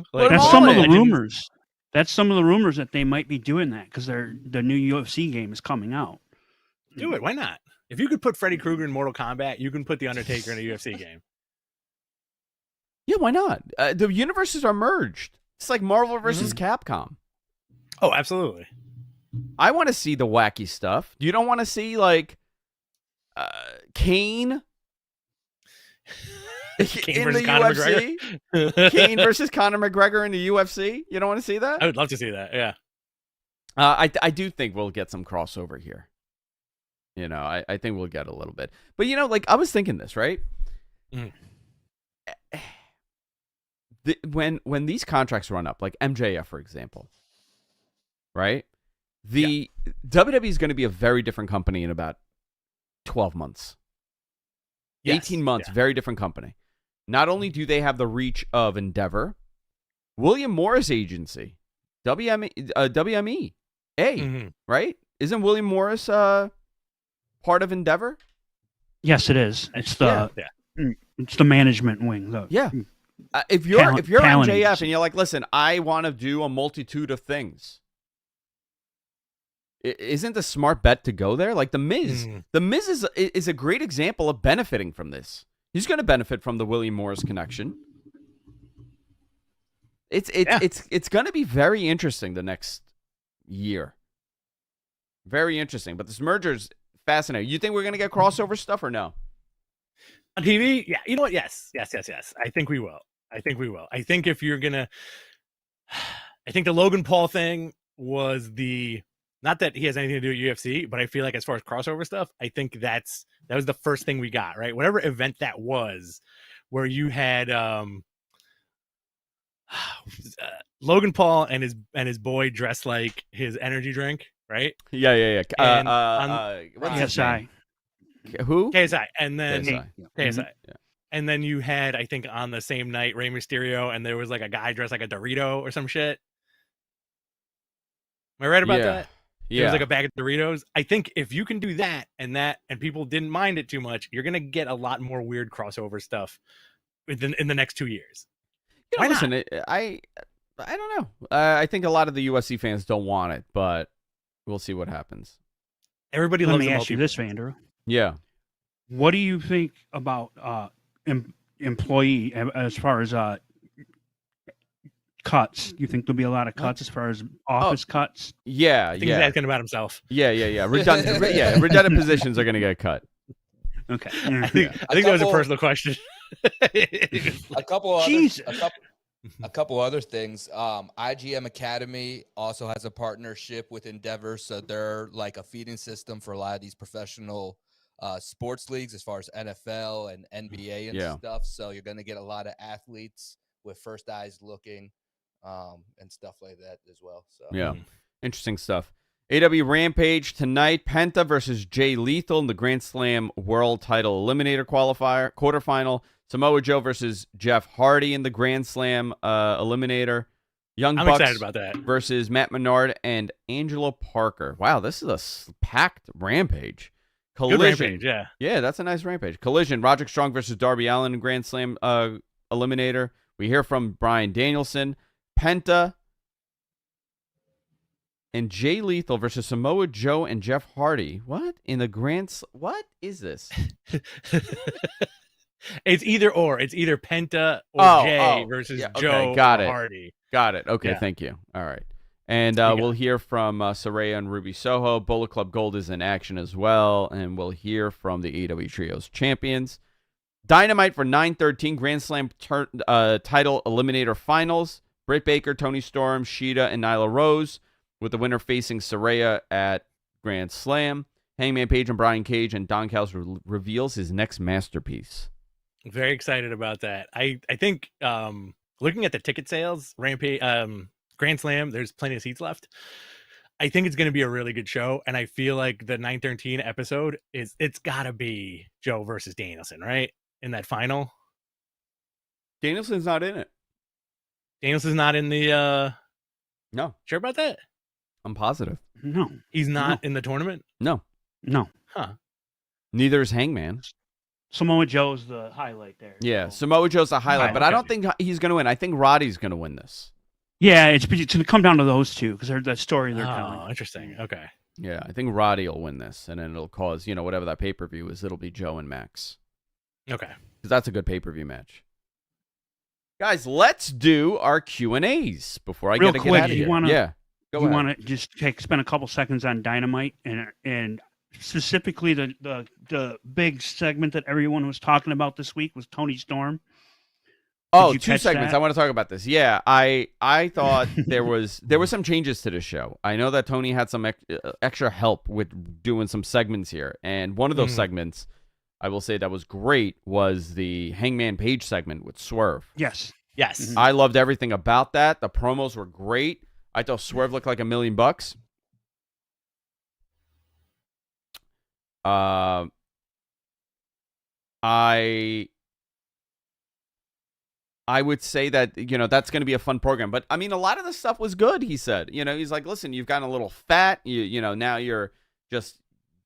some of the rumors. That's some of the rumors that they might be doing that because the new UFC game is coming out. Do it. Why not? If you could put Freddy Krueger in Mortal Kombat, you can put the Undertaker in a UFC game. Yeah, why not? The universes are merged. It's like Marvel versus Capcom. Oh, absolutely. I want to see the wacky stuff. You don't want to see like Kane. Kane in the UFC? Kane versus Conor McGregor in the UFC? You don't want to see that? I would love to see that, yeah. I do think we'll get some crossover here. I think we'll get a little bit. But, I was thinking this, right? when these contracts run up, like MJF, for example, right? The WWE is going to be a very different company in about 12 months. Yes. 18 months, very different company. Not only do they have the reach of Endeavor, William Morris Agency, WME, right? Isn't William Morris part of Endeavor? Yes, it is. It's the it's the management wing. If you're talent MJF agency. and you're like, listen, I want to do a multitude of things. Isn't the smart bet to go there? Like the Miz. The Miz is a great example of benefiting from this. He's going to benefit from the William Morris connection. It's going to be very interesting the next year. Very interesting. But this merger's fascinating. You think we're going to get crossover stuff or no? On TV? Yeah. You know what? Yes. I think we will. I think if you're going to... I think the Logan Paul thing was the... Not that he has anything to do with UFC, but I feel like as far as crossover stuff, I think that was the first thing we got, right? Whatever event that was, where you had Logan Paul and his boy dressed like his energy drink, right? Yeah. What's his name? Who? KSI, and then KSI. And then you had, I think, on the same night, Rey Mysterio, and there was like a guy dressed like a Dorito or some shit. Am I right about that? Yeah. It was like a bag of Doritos. I think if you can do that and people didn't mind it too much, you're gonna get a lot more weird crossover stuff in the next 2 years. Why listen, not? I don't know. I think a lot of the USC fans don't want it, but we'll see what happens. Everybody Let loves me the ask you this, Vander. Yeah. What do you think about employee as far as cuts? You think there'll be a lot of cuts as far as office cuts? Yeah, I think he's asking about himself. Yeah. Redundant positions are going to get cut. Okay. I think that was a personal question. A couple other things. IGM Academy also has a partnership with Endeavor, so they're like a feeding system for a lot of these professional sports leagues as far as NFL and NBA and stuff. So you're going to get a lot of athletes with first eyes looking and stuff like that as well. So Interesting stuff. AEW Rampage tonight, Penta versus Jay Lethal in the Grand Slam World Title Eliminator quarterfinal. Samoa Joe versus Jeff Hardy in the Grand Slam Eliminator. I'm Bucks excited about that. Versus Matt Menard and Angelo Parker. Wow, this is a packed Rampage. Good Rampage, yeah. Yeah, that's a nice Rampage. Collision, Roderick Strong versus Darby Allin in Grand Slam Eliminator. We hear from Bryan Danielson. Penta and Jay Lethal versus Samoa Joe and Jeff Hardy. What? In the what is this? It's either or. It's either Penta or Jay versus Joe got or it. Hardy. Got it. Okay, thank you. All right. And we'll hear from Saraya and Ruby Soho. Bullet Club Gold is in action as well. And we'll hear from the AEW Trios champions. Dynamite for 9/13 Grand Slam title Eliminator Finals. Britt Baker, Toni Storm, Shida, and Nyla Rose, with the winner facing Saraya at Grand Slam. Hangman Page and Brian Cage, and Don Callis reveals his next masterpiece. Very excited about that. I think looking at the ticket sales, Rampage, Grand Slam, there's plenty of seats left. I think it's going to be a really good show, and I feel like the 9/13 episode it's got to be Joe versus Danielson, right? In that final. Danielson's not in it. Danielson's not in the No. Sure about that? I'm positive. No. He's not in the tournament? No. Huh. Neither is Hangman. Samoa Joe's the highlight there. Yeah, Samoa Joe's the highlight, but I don't think he's going to win. I think Roddy's going to win this. Yeah, it's going to come down to those two because they're the story they're telling. Oh, interesting. Okay. Yeah, I think Roddy will win this, and then it'll cause, whatever that pay-per-view is, it'll be Joe and Max. Okay. Because that's a good pay-per-view match. Guys, let's do our Q&As before I get out of here. You want to just spend a couple seconds on Dynamite and specifically the big segment that everyone was talking about this week was Toni Storm. Oh, 2 segments. I want to talk about this. Yeah, I thought there were some changes to the show. I know that Tony had some extra help with doing some segments here, and one of those segments, I will say that was great, was the Hangman Page segment with Swerve. Yes. Yes. I loved everything about that. The promos were great. I thought Swerve looked like $1 million. I would say that, that's going to be a fun program. But, I mean, a lot of the stuff was good, he said. He's like, listen, you've gotten a little fat. Now you're just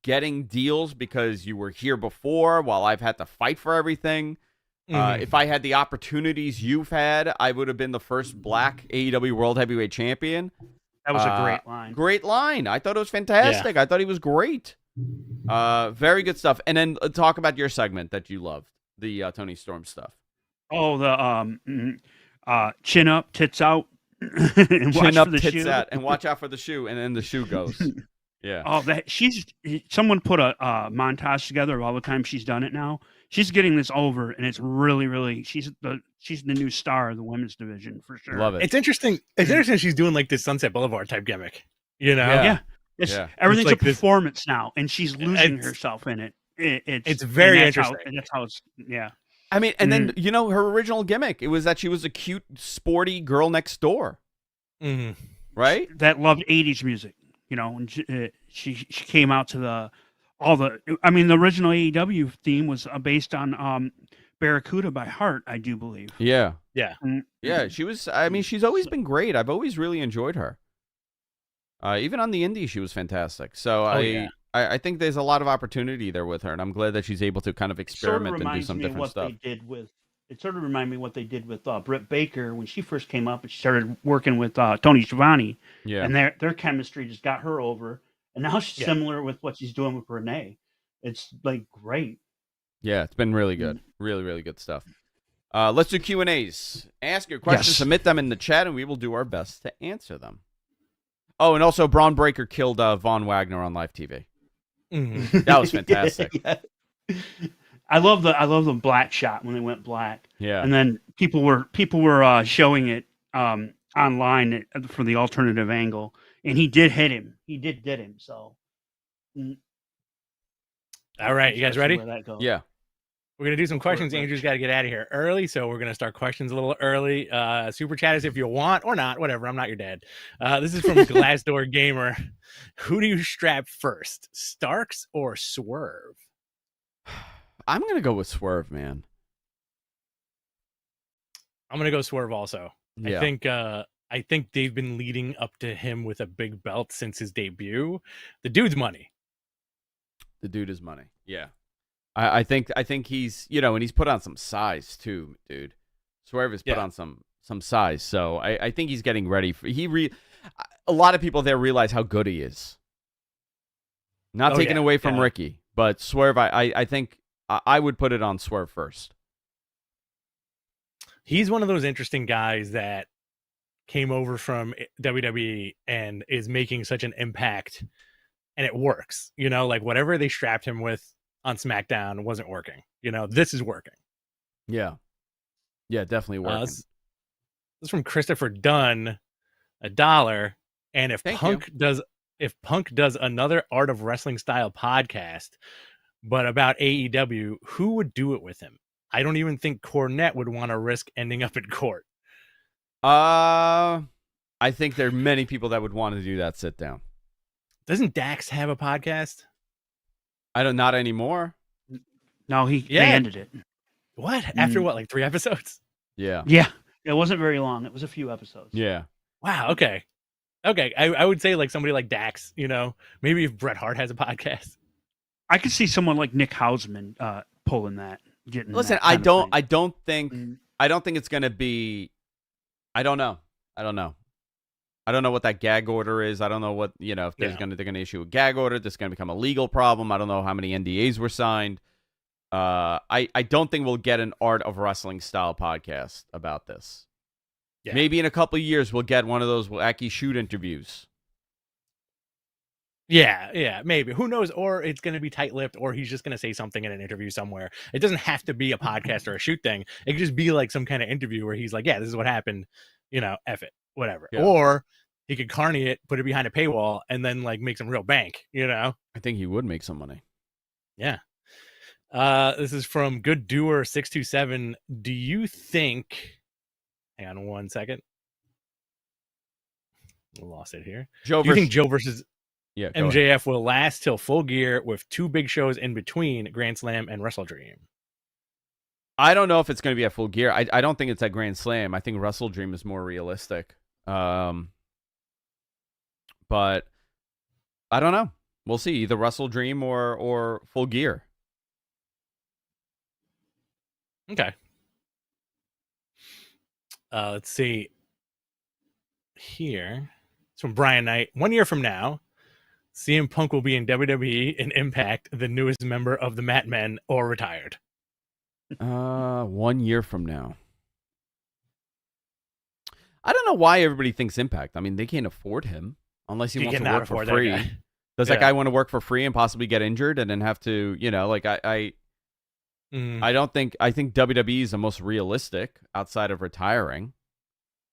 getting deals because you were here before while I've had to fight for everything. If I had the opportunities you've had, I would have been the first black AEW World Heavyweight Champion. That was a great line. Great line. I thought it was fantastic. I thought he was great. Very good stuff. And then talk about your segment that you loved, the Tony Storm stuff. Oh, the chin up, tits out, and Chin up, for the tits shoe. out, and watch out for the shoe, and then the shoe goes. Yeah. Oh, someone put a montage together of all the time she's done it now. She's getting this over, and it's really, really. She's the new star of the women's division for sure. Love it. It's interesting. It's interesting she's doing like this Sunset Boulevard type gimmick. Yeah. Everything's like a performance now, and she's losing herself in it. It's very interesting. That's how it's. Yeah. I mean, and then her original gimmick, it was that she was a cute, sporty girl next door, right? That loved '80s music, and she came out to the original AEW theme was based on Barracuda by Heart, I do believe. Yeah, Mm. yeah. She was. I mean, she's always been great. I've always really enjoyed her. Even on the indies, she was fantastic. So I think there's a lot of opportunity there with her, and I'm glad that she's able to kind of experiment and do some different stuff. It sort of reminded me of what they did with Britt Baker when she first came up and she started working with Tony Schiavone. Yeah. And their chemistry just got her over. And now she's similar with what she's doing with Renee. It's like great. Yeah, it's been really good. Really, really good stuff. Let's do Q&As. Ask your questions, submit them in the chat, and we will do our best to answer them. Oh, and also Braun Breaker killed Von Wagner on live TV. That was fantastic. I love the black shot when they went black. Yeah. And then people were showing it online for the alternative angle, and he did hit him. He did him. So. All right, you guys ready? Yeah. We're going to do some questions. Andrew's got to get out of here early, so we're going to start questions a little early. Super chat us if you want or not, whatever. I'm not your dad. This is from Glassdoor Gamer. Who do you strap first, Starks or Swerve? I'm going to go with Swerve, man. I'm going to go Swerve also. Yeah. I think they've been leading up to him with a big belt since his debut. The dude's money. The dude is money. Yeah. I think he's, and he's put on some size too, dude. Swerve has put on some size, so I think he's getting ready for. A lot of people there realize how good he is. Not taken away from Ricky, but Swerve. I think I would put it on Swerve first. He's one of those interesting guys that came over from WWE and is making such an impact, and it works. Like whatever they strapped him with on SmackDown wasn't working. This is working. Yeah, definitely working. This is from Christopher Dunn, $1. And if Punk does another Art of Wrestling style podcast, but about AEW, who would do it with him? I don't even think Cornette would want to risk ending up in court. I think there are many people that would want to do that sit down. Doesn't Dax have a podcast? Not anymore. No, they ended it. What? After what, like 3 episodes? Yeah. Yeah. It wasn't very long. It was a few episodes. Yeah. Wow. Okay. I would say like somebody like Dax, maybe if Bret Hart has a podcast. I could see someone like Nick Hausman pulling that. Listen, I don't think it's going to be. I don't know. I don't know what that gag order is. I don't know what, if they're going to issue a gag order. This is going to become a legal problem. I don't know how many NDAs were signed. I don't think we'll get an Art of Wrestling style podcast about this. Yeah. Maybe in a couple of years we'll get one of those wacky shoot interviews. Yeah, maybe. Who knows? Or it's going to be tight-lipped, or he's just going to say something in an interview somewhere. It doesn't have to be a podcast or a shoot thing. It could just be like some kind of interview where he's like, yeah, this is what happened. F it, whatever. Yeah. Or he could carny it, put it behind a paywall, and then like make some real bank, I think he would make some money. Yeah. This is from Good Doer 627. Do you think Hang on one second. Lost it here. Joe Do you versus think Joe versus go ahead. MJF will last till Full Gear with 2 big shows in between Grand Slam and Wrestle Dream? I don't know if it's going to be at Full Gear. I don't think it's at Grand Slam. I think Wrestle Dream is more realistic. But I don't know. We'll see. Either Wrestle Dream or Full Gear. Okay. Let's see. Here. It's from Brian Knight. 1 year from now, CM Punk will be in WWE and Impact, the newest member of the Mat Men, or retired. 1 year from now. I don't know why everybody thinks Impact. I mean, they can't afford him unless he wants to work for free. Does that guy want to work for free and possibly get injured and then have to, like I don't think. I think WWE is the most realistic outside of retiring.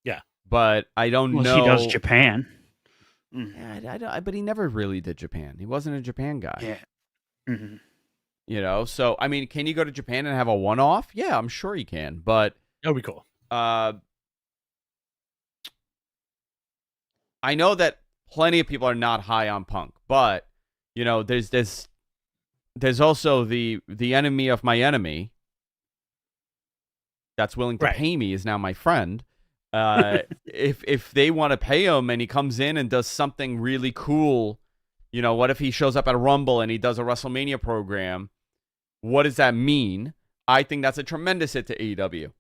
Yeah, but I don't know. He does Japan. Yeah, but he never really did Japan. He wasn't a Japan guy. Yeah. Mm-hmm. So I mean, can you go to Japan and have a one-off? Yeah, I'm sure he can. But that would be cool. I know that plenty of people are not high on Punk, but there's also the enemy of my enemy that's willing to pay me is now my friend. If they want to pay him and he comes in and does something really cool, what if he shows up at a Rumble and he does a WrestleMania program? What does that mean? I think that's a tremendous hit to AEW.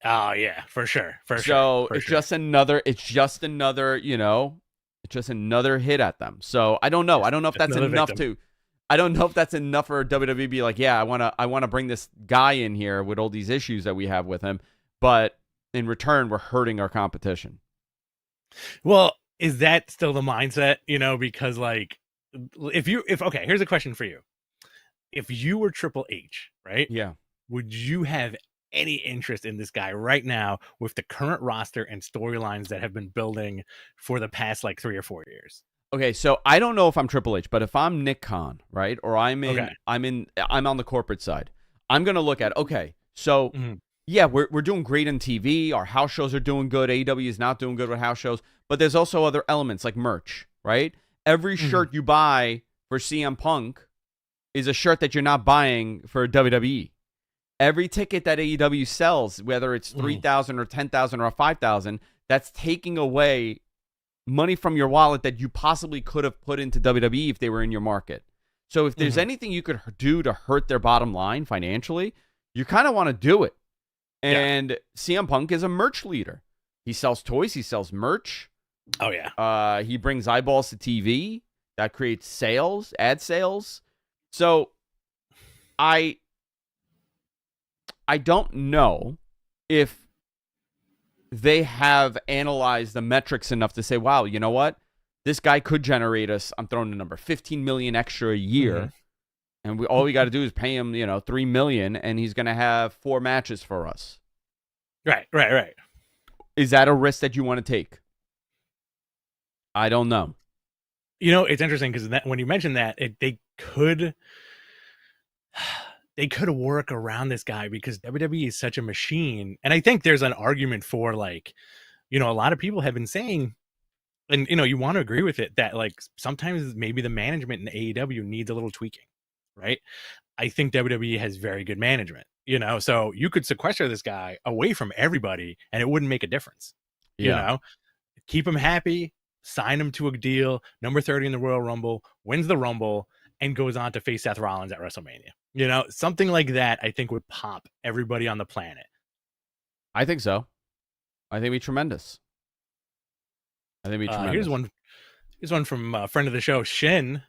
Oh yeah, for sure. It's just another hit at them. So I don't know. I don't know if that's enough I don't know if that's enough for WWE to be like, yeah, I want to bring this guy in here with all these issues that we have with him, but in return, we're hurting our competition. Well, is that still the mindset? Because like, okay, here's a question for you. If you were Triple H, right? Yeah. Would you have any interest in this guy right now with the current roster and storylines that have been building for the past like 3 or 4 years? Okay, so I don't know if I'm Triple H, but if I'm Nick Khan, right, or I'm on the corporate side, I'm gonna look at so yeah, we're doing great on TV. Our house shows are doing good. AEW is not doing good with house shows, but there's also other elements like merch, right? Every shirt you buy for CM Punk is a shirt that you're not buying for WWE. Every ticket that AEW sells, whether it's 3,000 or 10,000 or 5,000, that's taking away money from your wallet that you possibly could have put into WWE if they were in your market. So if there's anything you could do to hurt their bottom line financially, you kind of want to do it. And CM Punk is a merch leader. He sells toys. He sells merch. Oh, yeah. He brings eyeballs to TV. That creates sales, ad sales. So I don't know if they have analyzed the metrics enough to say, wow, you know what? This guy could generate us, I'm throwing the number, $15 million extra a year. And all we got to do is pay him, $3 million, and he's going to have 4 matches for us. Right. Is that a risk that you want to take? I don't know. It's interesting because when you mentioned that, they could work around this guy because WWE is such a machine. And I think there's an argument for like, a lot of people have been saying, and you want to agree with it, that like sometimes maybe the management in AEW needs a little tweaking, right? I think WWE has very good management, so you could sequester this guy away from everybody and it wouldn't make a difference. Keep him happy, sign him to a deal, number 30 in the Royal Rumble, wins the Rumble, and goes on to face Seth Rollins at WrestleMania. Something like that I think would pop everybody on the planet. I think so. I think it'd be tremendous. Here's one from a friend of the show, Shin.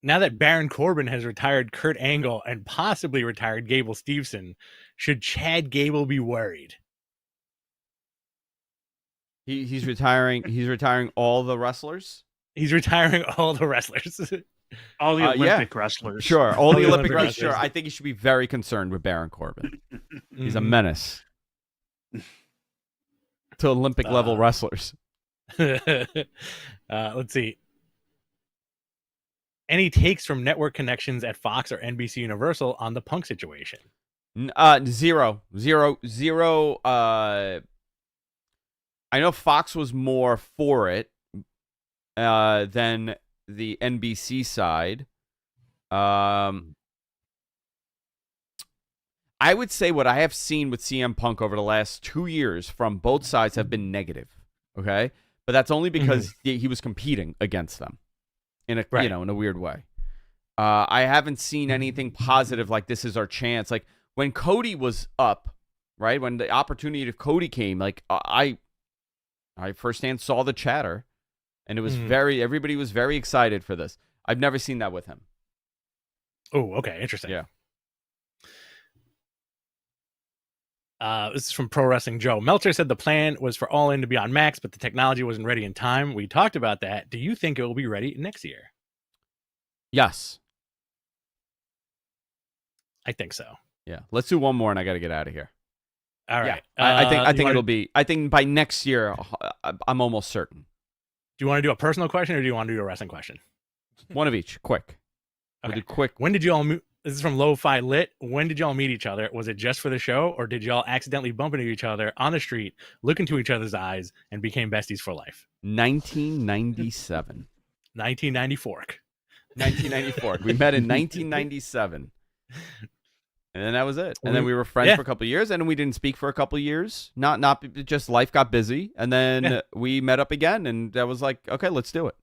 Now that Baron Corbin has retired Kurt Angle and possibly retired Gable Steveson, should Chad Gable be worried? He's retiring. He's retiring all the wrestlers. He's retiring all the wrestlers. All the Olympic wrestlers. Sure, all the Olympic wrestlers. Sure, I think he should be very concerned with Baron Corbin. He's a menace to Olympic level wrestlers. Let's see. Any takes from network connections at Fox or NBC Universal on the Punk situation? Zero. I know Fox was more for it than the NBC side. I would say what I have seen with CM Punk over the last 2 years from both sides have been negative. Okay, but that's only because he was competing against them in a Right. in a weird way. I haven't seen anything positive like this is our chance. Like when Cody was up, right? When the opportunity of Cody came, like I firsthand saw the chatter, and it was everybody was very excited for this. I've never seen that with him. Oh, okay, interesting. Yeah. This is from Pro Wrestling Joe. Meltzer said the plan was for All In to be on Max, but the technology wasn't ready in time. We talked about that. Do you think it will be ready next year? Yes. I think so. Yeah. Let's do one more, and I got to get out of here. All right. Yeah. I think it'll be. I think by next year, I'm almost certain. Do you want to do a personal question or do you want to do a wrestling question? One of each. Quick. We'll Okay. do quick. When did you all meet? This is from Lo-Fi Lit. When did y'all meet each other? Was it just for the show, or did y'all accidentally bump into each other on the street, look into each other's eyes, and became besties for life? 1997. 1994. 1994. We met in 1997. And then that was it. And then we were friends for a couple of years, and we didn't speak for a couple of years. Not just life got busy, and then we met up again, and that was like, okay, let's do it.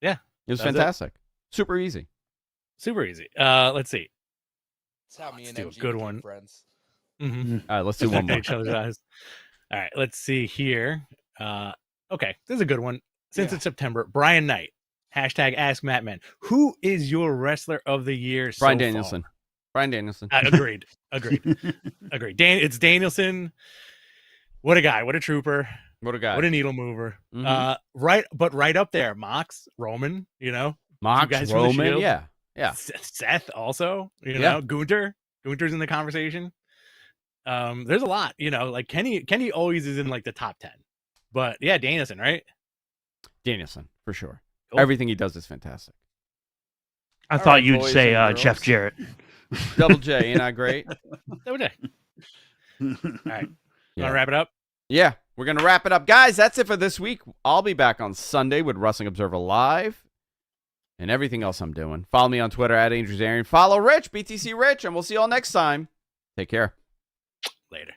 Yeah. It was fantastic. Super easy. Super easy. Let's see. That's how me and do a MG good became one. friends. All right, let's do one more. Each other's eyes. All right, let's see here. Okay, this is a good one. Since it's September, Brian Knight. Hashtag Ask Mattman. Who is your wrestler of the year so Bryan far? Danielson. Bryan Danielson. Agreed. It's Danielson. What a guy. What a trooper. What a guy. What a needle mover. Right up there. Mox, Roman, Mox, guys from the Roman. Shield. Yeah. Seth also, Gunter. Gunter's in the conversation. There's a lot, like Kenny always is in like the top 10. But yeah, Danielson, right? Danielson, for sure. Cool. Everything he does is fantastic. I thought you'd say Jeff Jarrett. Double J, ain't I great? Double J. All right. Yeah. Want to wrap it up? Yeah, we're going to wrap it up. Guys, that's it for this week. I'll be back on Sunday with Wrestling Observer Live and everything else I'm doing. Follow me on Twitter @AndrewsArian. Follow Rich, BTC Rich, and we'll see you all next time. Take care. Later.